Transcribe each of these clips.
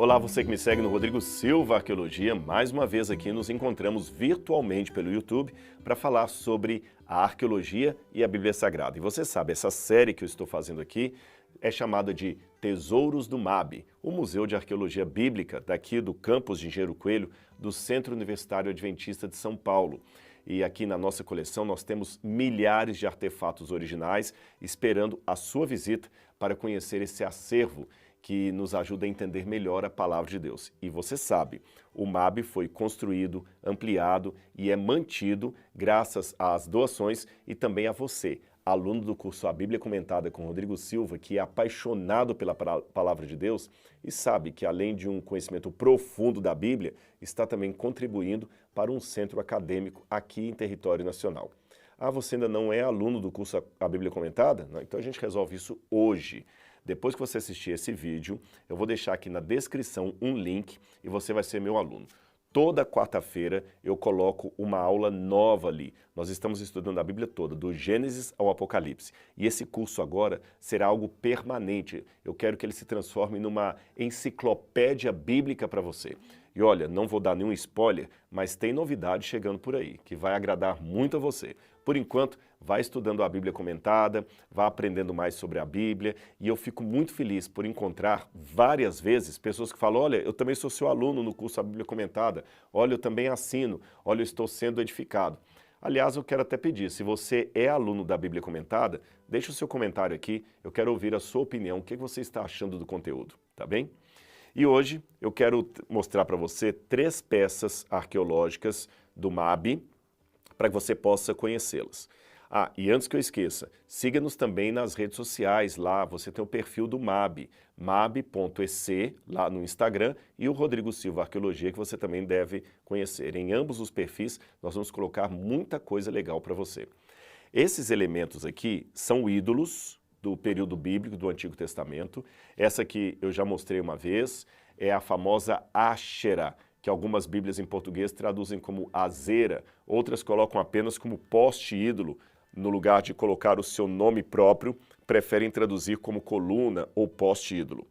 Olá, você que me segue no Rodrigo Silva Arqueologia. Mais uma vez aqui nos encontramos virtualmente pelo YouTube para falar sobre a arqueologia e a Bíblia Sagrada. E você sabe, essa série que eu estou fazendo aqui é chamada de Tesouros do MAB, o Museu de Arqueologia Bíblica daqui do campus de Engenheiro Coelho, do Centro Universitário Adventista de São Paulo. E aqui na nossa coleção nós temos milhares de artefatos originais esperando a sua visita para conhecer esse acervo que nos ajuda a entender melhor a palavra de Deus. E você sabe, o MAB foi construído, ampliado e é mantido graças às doações e também a você, aluno do curso A Bíblia Comentada com Rodrigo Silva, que é apaixonado pela palavra de Deus e sabe que além de um conhecimento profundo da Bíblia, está também contribuindo para um centro acadêmico aqui em território nacional. Ah, você ainda não é aluno do curso A Bíblia Comentada? Não, então a gente resolve isso hoje. Depois que você assistir esse vídeo, eu vou deixar aqui na descrição um link e você vai ser meu aluno. Toda quarta-feira eu coloco uma aula nova ali. Nós estamos estudando a Bíblia toda, do Gênesis ao Apocalipse. E esse curso agora será algo permanente. Eu quero que ele se transforme numa enciclopédia bíblica para você. E olha, não vou dar nenhum spoiler, mas tem novidade chegando por aí, que vai agradar muito a você. Por enquanto, vai estudando a Bíblia Comentada, vai aprendendo mais sobre a Bíblia, e eu fico muito feliz por encontrar várias vezes pessoas que falam, olha, eu também sou seu aluno no curso A Bíblia Comentada, olha, eu também assino, olha, eu estou sendo edificado. Aliás, eu quero até pedir, se você é aluno da Bíblia Comentada, deixe o seu comentário aqui, eu quero ouvir a sua opinião, o que você está achando do conteúdo, tá bem? E hoje eu quero mostrar para você 3 peças arqueológicas do MAB para que você possa conhecê-las. Ah, e antes que eu esqueça, siga-nos também nas redes sociais, lá você tem o perfil do MAB, mab.ec, lá no Instagram, e o Rodrigo Silva Arqueologia, que você também deve conhecer. Em ambos os perfis, nós vamos colocar muita coisa legal para você. Esses elementos aqui são ídolos do período bíblico, do Antigo Testamento. Essa aqui eu já mostrei uma vez, é a famosa Áshera, que algumas bíblias em português traduzem como azeira, outras colocam apenas como poste ídolo, no lugar de colocar o seu nome próprio, preferem traduzir como coluna ou poste ídolo.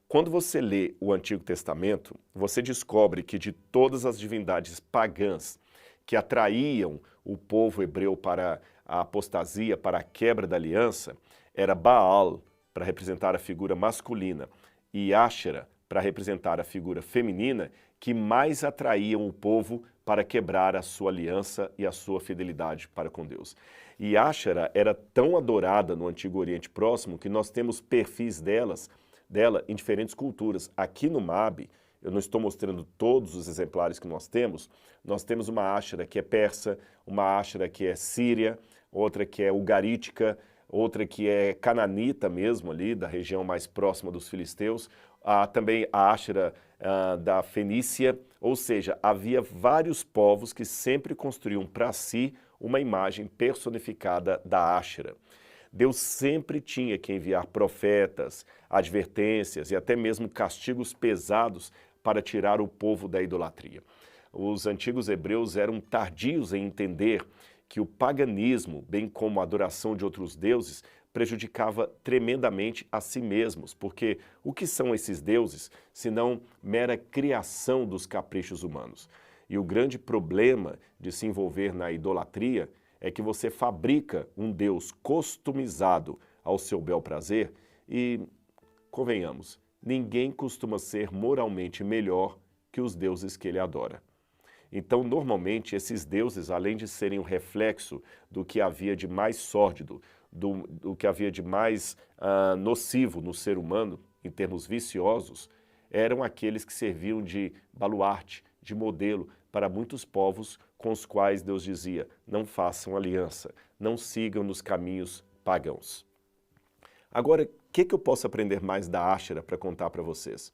Quando você lê o Antigo Testamento, você descobre que de todas as divindades pagãs que atraíam o povo hebreu para a apostasia, para a quebra da aliança, era Baal, para representar a figura masculina, e Áshera, para representar a figura feminina, que mais atraíam o povo para quebrar a sua aliança e a sua fidelidade para com Deus. E Áshera era tão adorada no Antigo Oriente Próximo que nós temos perfis dela em diferentes culturas. Aqui no MAB, eu não estou mostrando todos os exemplares que nós temos uma Áshera que é persa, uma Áshera que é síria, outra que é ugarítica, outra que é cananita mesmo ali, da região mais próxima dos filisteus, também a Áshera da Fenícia, ou seja, havia vários povos que sempre construíam para si uma imagem personificada da Áshera. Deus sempre tinha que enviar profetas, advertências e até mesmo castigos pesados para tirar o povo da idolatria. Os antigos hebreus eram tardios em entender que o paganismo, bem como a adoração de outros deuses, prejudicava tremendamente a si mesmos, porque o que são esses deuses, senão mera criação dos caprichos humanos? E o grande problema de se envolver na idolatria é que você fabrica um Deus customizado ao seu bel prazer e, convenhamos, ninguém costuma ser moralmente melhor que os deuses que ele adora. Então, normalmente, esses deuses, além de serem um reflexo do que havia de mais sórdido, do que havia de mais nocivo no ser humano, em termos viciosos, eram aqueles que serviam de baluarte, de modelo para muitos povos com os quais Deus dizia, não façam aliança, não sigam nos caminhos pagãos. Agora, o que eu posso aprender mais da Áshera para contar para vocês?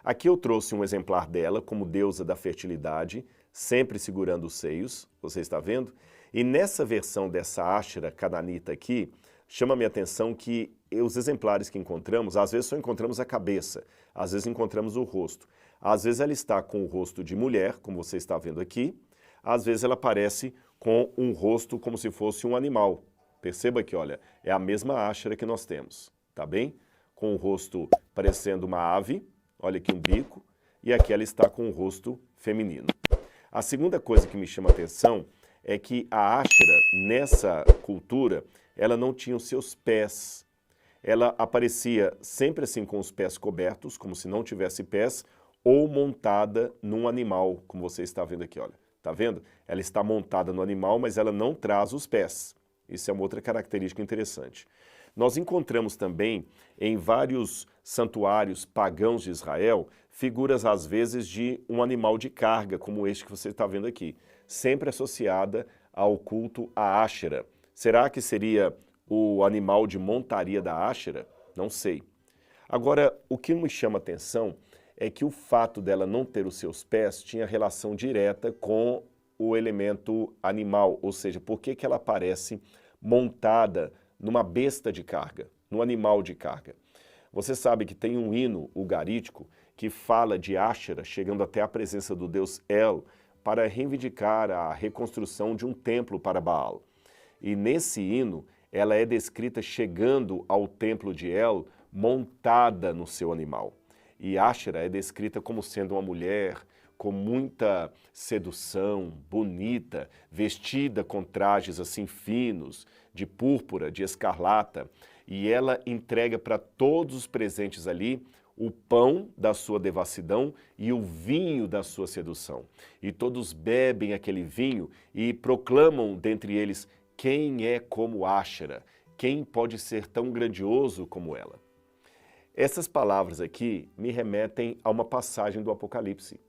Aqui eu trouxe um exemplar dela como deusa da fertilidade, sempre segurando os seios, você está vendo? E nessa versão dessa Áshera cananita aqui, chama a minha atenção que os exemplares que encontramos, às vezes só encontramos a cabeça, às vezes encontramos o rosto. Às vezes ela está com o rosto de mulher, como você está vendo aqui, às vezes ela aparece com um rosto como se fosse um animal. Perceba que, olha, é a mesma Áshera que nós temos, tá bem? Com o rosto parecendo uma ave, olha aqui um bico, e aqui ela está com o rosto feminino. A segunda coisa que me chama a atenção é que a Áshera, nessa cultura, ela não tinha os seus pés. Ela aparecia sempre assim com os pés cobertos, como se não tivesse pés, ou montada num animal, como você está vendo aqui, olha. Tá vendo? Ela está montada no animal, mas ela não traz os pés. Isso é uma outra característica interessante. Nós encontramos também em vários santuários pagãos de Israel figuras às vezes de um animal de carga, como este que você está vendo aqui, sempre associada ao culto à Áshera. Será que seria o animal de montaria da Áshera? Não sei. Agora, o que me chama a atenção é que o fato dela não ter os seus pés tinha relação direta com o elemento animal, ou seja, por que ela aparece montada numa besta de carga, num animal de carga. Você sabe que tem um hino ugarítico que fala de Áshera chegando até a presença do deus El para reivindicar a reconstrução de um templo para Baal. E nesse hino, ela é descrita chegando ao templo de El montada no seu animal. E Áshera é descrita como sendo uma mulher com muita sedução, bonita, vestida com trajes assim finos, de púrpura, de escarlata, e ela entrega para todos os presentes ali o pão da sua devassidão e o vinho da sua sedução. E todos bebem aquele vinho e proclamam dentre eles quem é como Áshera, quem pode ser tão grandioso como ela. Essas palavras aqui me remetem a uma passagem do Apocalipse.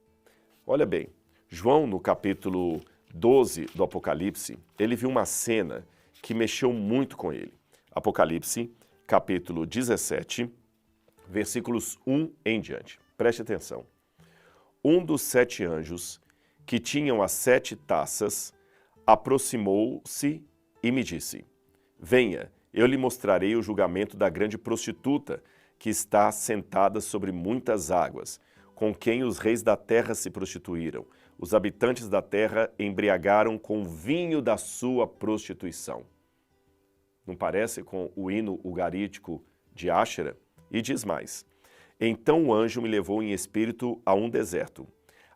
Olha bem, João, no capítulo 12 do Apocalipse, ele viu uma cena que mexeu muito com ele. Apocalipse, capítulo 17, versículos 1 em diante. Preste atenção. Um dos 7 anjos, que tinham as 7 taças, aproximou-se e me disse: venha, eu lhe mostrarei o julgamento da grande prostituta, que está sentada sobre muitas águas, com quem os reis da terra se prostituíram. Os habitantes da terra embriagaram com o vinho da sua prostituição. Não parece com o hino ugarítico de Áshera? E diz mais: então o anjo me levou em espírito a um deserto.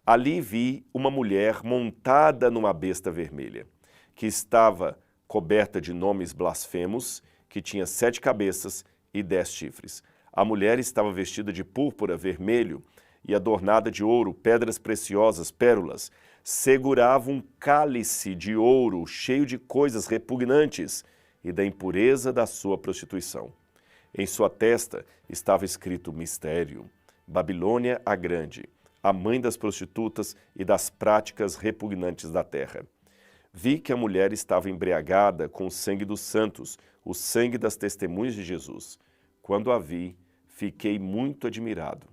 Ali vi uma mulher montada numa besta vermelha, que estava coberta de nomes blasfemos, que tinha 7 cabeças e 10 chifres. A mulher estava vestida de púrpura, vermelho, e adornada de ouro, pedras preciosas, pérolas. Segurava um cálice de ouro cheio de coisas repugnantes e da impureza da sua prostituição. Em sua testa estava escrito mistério: Babilônia a Grande, a mãe das prostitutas e das práticas repugnantes da terra. Vi que a mulher estava embriagada com o sangue dos santos, o sangue das testemunhas de Jesus. Quando a vi, fiquei muito admirado.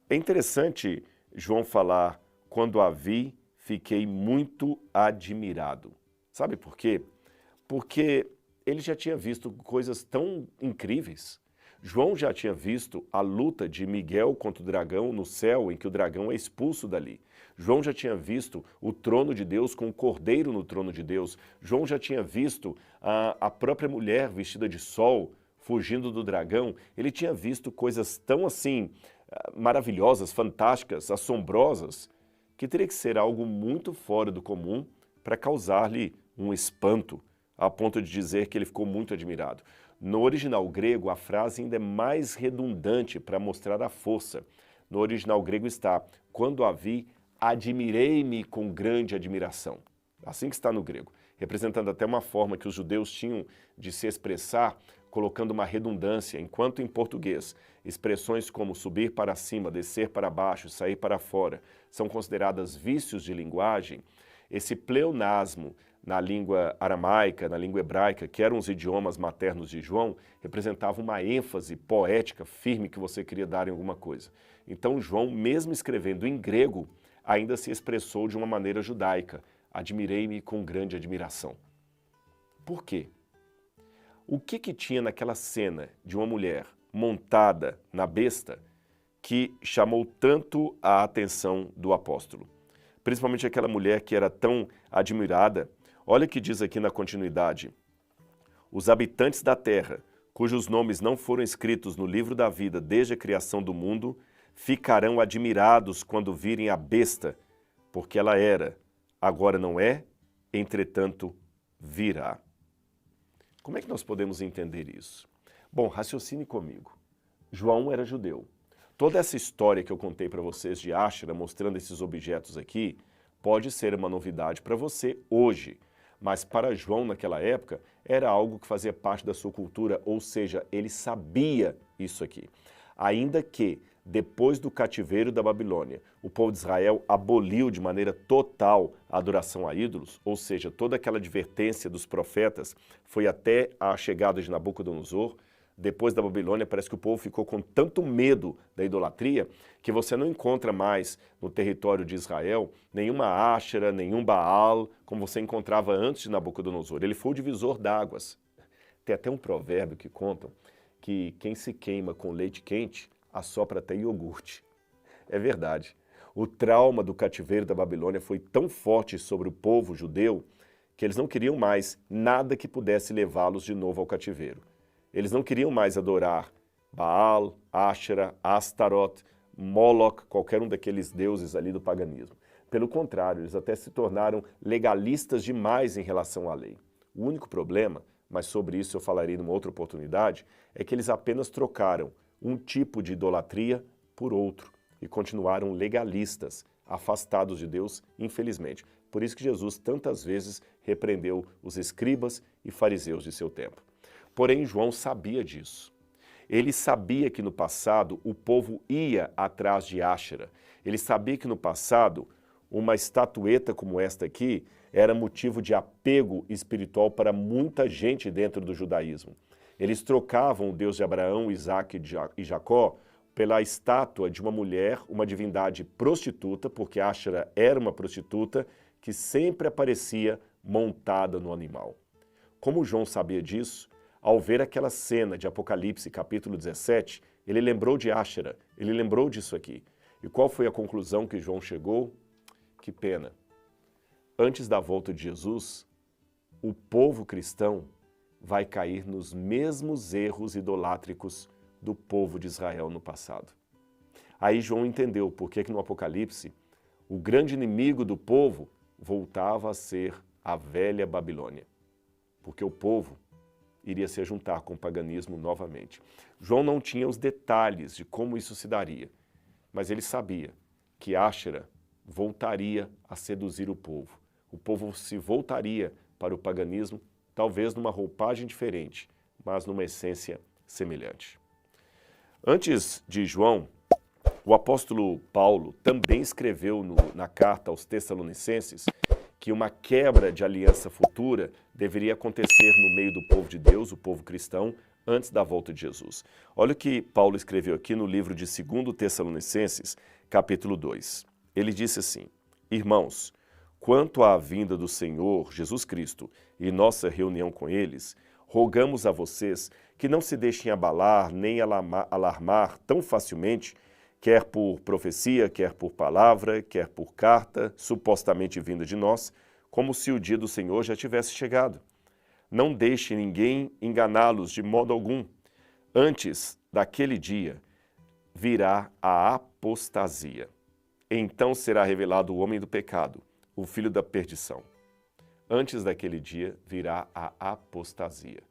É interessante João falar, quando a vi, fiquei muito admirado. Sabe por quê? Porque ele já tinha visto coisas tão incríveis. João já tinha visto a luta de Miguel contra o dragão no céu, em que o dragão é expulso dali. João já tinha visto o trono de Deus com o cordeiro no trono de Deus. João já tinha visto a própria mulher vestida de sol, fugindo do dragão. Ele tinha visto coisas tão assim maravilhosas, fantásticas, assombrosas, que teria que ser algo muito fora do comum para causar-lhe um espanto, a ponto de dizer que ele ficou muito admirado. No original grego, a frase ainda é mais redundante para mostrar a força. No original grego está: quando a vi, admirei-me com grande admiração. Assim que está no grego, representando até uma forma que os judeus tinham de se expressar, colocando uma redundância, enquanto em português, expressões como subir para cima, descer para baixo, sair para fora, são consideradas vícios de linguagem. Esse pleonasmo na língua aramaica, na língua hebraica, que eram os idiomas maternos de João, representava uma ênfase poética firme que você queria dar em alguma coisa. Então João, mesmo escrevendo em grego, ainda se expressou de uma maneira judaica: admirei-me com grande admiração. Por quê? O que tinha naquela cena de uma mulher montada na besta que chamou tanto a atenção do apóstolo? Principalmente aquela mulher que era tão admirada. Olha o que diz aqui na continuidade: os habitantes da terra, cujos nomes não foram escritos no livro da vida desde a criação do mundo, ficarão admirados quando virem a besta, porque ela era, agora não é, entretanto virá. Como é que nós podemos entender isso? Bom, raciocine comigo. João era judeu. Toda essa história que eu contei para vocês de Áshera, mostrando esses objetos aqui, pode ser uma novidade para você hoje. Mas para João, naquela época, era algo que fazia parte da sua cultura, ou seja, ele sabia isso aqui. Ainda que, depois do cativeiro da Babilônia, o povo de Israel aboliu de maneira total a adoração a ídolos, ou seja, toda aquela advertência dos profetas foi até a chegada de Nabucodonosor. Depois da Babilônia, parece que o povo ficou com tanto medo da idolatria que você não encontra mais no território de Israel nenhuma Áshera, nenhum Baal, como você encontrava antes de Nabucodonosor. Ele foi o divisor d'águas. Tem até um provérbio que conta que quem se queima com leite quente assopra até iogurte. É verdade. O trauma do cativeiro da Babilônia foi tão forte sobre o povo judeu que eles não queriam mais nada que pudesse levá-los de novo ao cativeiro. Eles não queriam mais adorar Baal, Áshera, Astaroth, Moloch, qualquer um daqueles deuses ali do paganismo. Pelo contrário, eles até se tornaram legalistas demais em relação à lei. O único problema, mas sobre isso eu falarei numa outra oportunidade, é que eles apenas trocaram um tipo de idolatria por outro e continuaram legalistas, afastados de Deus, infelizmente. Por isso que Jesus tantas vezes repreendeu os escribas e fariseus de seu tempo. Porém, João sabia disso. Ele sabia que no passado o povo ia atrás de Áshera. Ele sabia que no passado uma estatueta como esta aqui era motivo de apego espiritual para muita gente dentro do judaísmo. Eles trocavam o Deus de Abraão, Isaac e Jacó pela estátua de uma mulher, uma divindade prostituta, porque Áshera era uma prostituta que sempre aparecia montada no animal. Como João sabia disso, ao ver aquela cena de Apocalipse, capítulo 17, ele lembrou de Áshera, ele lembrou disso aqui. E qual foi a conclusão que João chegou? Que pena. Antes da volta de Jesus, o povo cristão vai cair nos mesmos erros idolátricos do povo de Israel no passado. Aí João entendeu por que no Apocalipse o grande inimigo do povo voltava a ser a velha Babilônia. Porque o povo iria se juntar com o paganismo novamente. João não tinha os detalhes de como isso se daria, mas ele sabia que Áshera voltaria a seduzir o povo. O povo se voltaria para o paganismo, talvez numa roupagem diferente, mas numa essência semelhante. Antes de João, o apóstolo Paulo também escreveu na carta aos Tessalonicenses que uma quebra de aliança futura deveria acontecer no meio do povo de Deus, o povo cristão, antes da volta de Jesus. Olha o que Paulo escreveu aqui no livro de 2 Tessalonicenses, capítulo 2. Ele disse assim: Irmãos, quanto à vinda do Senhor Jesus Cristo e nossa reunião com eles, rogamos a vocês que não se deixem abalar nem alarmar tão facilmente, quer por profecia, quer por palavra, quer por carta, supostamente vinda de nós, como se o dia do Senhor já tivesse chegado. Não deixe ninguém enganá-los de modo algum. Antes daquele dia virá a apostasia. Então será revelado o homem do pecado, o filho da perdição. Antes daquele dia virá a apostasia.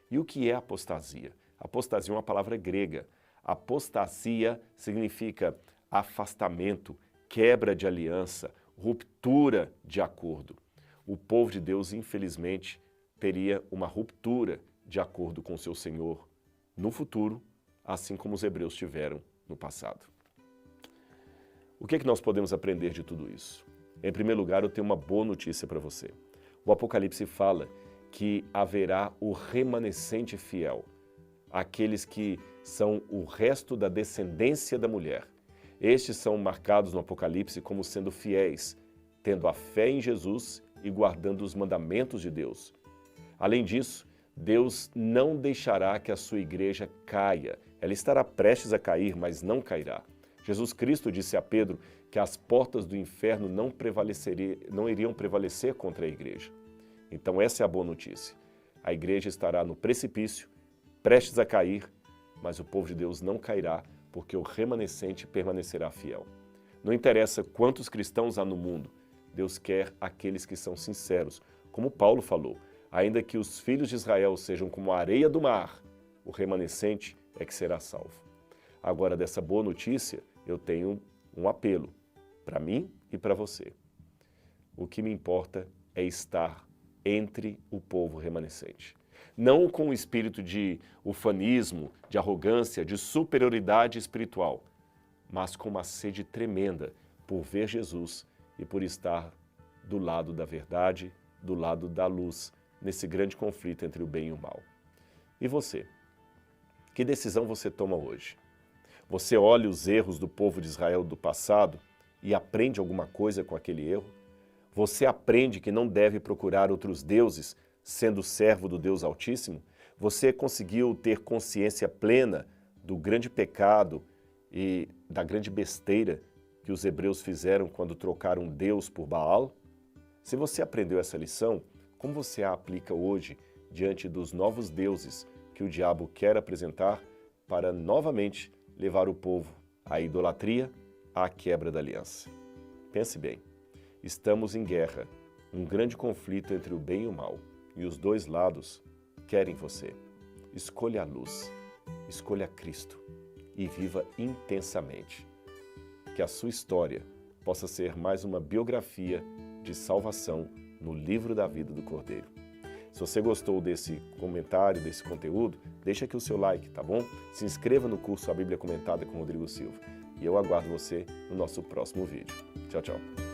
E o que é apostasia? Apostasia é uma palavra grega. Apostasia significa afastamento, quebra de aliança, ruptura de acordo. O povo de Deus, infelizmente, teria uma ruptura de acordo com seu Senhor no futuro, assim como os hebreus tiveram no passado. O que é que nós podemos aprender de tudo isso? Em primeiro lugar, eu tenho uma boa notícia para você. O Apocalipse fala que haverá o remanescente fiel, aqueles que são o resto da descendência da mulher. Estes são marcados no Apocalipse como sendo fiéis, tendo a fé em Jesus e guardando os mandamentos de Deus. Além disso, Deus não deixará que a sua igreja caia. Ela estará prestes a cair, mas não cairá. Jesus Cristo disse a Pedro que as portas do inferno não iriam prevalecer contra a igreja. Então essa é a boa notícia. A igreja estará no precipício, prestes a cair, mas o povo de Deus não cairá, porque o remanescente permanecerá fiel. Não interessa quantos cristãos há no mundo, Deus quer aqueles que são sinceros. Como Paulo falou, ainda que os filhos de Israel sejam como a areia do mar, o remanescente é que será salvo. Agora, dessa boa notícia, eu tenho um apelo para mim e para você. O que me importa é estar entre o povo remanescente. Não com o espírito de ufanismo, de arrogância, de superioridade espiritual, mas com uma sede tremenda por ver Jesus e por estar do lado da verdade, do lado da luz, nesse grande conflito entre o bem e o mal. E você? Que decisão você toma hoje? Você olha os erros do povo de Israel do passado e aprende alguma coisa com aquele erro? Você aprende que não deve procurar outros deuses, sendo servo do Deus Altíssimo? Você conseguiu ter consciência plena do grande pecado e da grande besteira que os hebreus fizeram quando trocaram Deus por Baal? Se você aprendeu essa lição, como você a aplica hoje diante dos novos deuses que o diabo quer apresentar para novamente levar o povo à idolatria, à quebra da aliança? Pense bem, estamos em guerra, um grande conflito entre o bem e o mal, e os dois lados querem você. Escolha a luz, escolha Cristo e viva intensamente. Que a sua história possa ser mais uma biografia de salvação no livro da vida do Cordeiro. Se você gostou desse comentário, desse conteúdo, deixa aqui o seu like, tá bom? Se inscreva no curso A Bíblia Comentada com Rodrigo Silva. E eu aguardo você no nosso próximo vídeo. Tchau, tchau.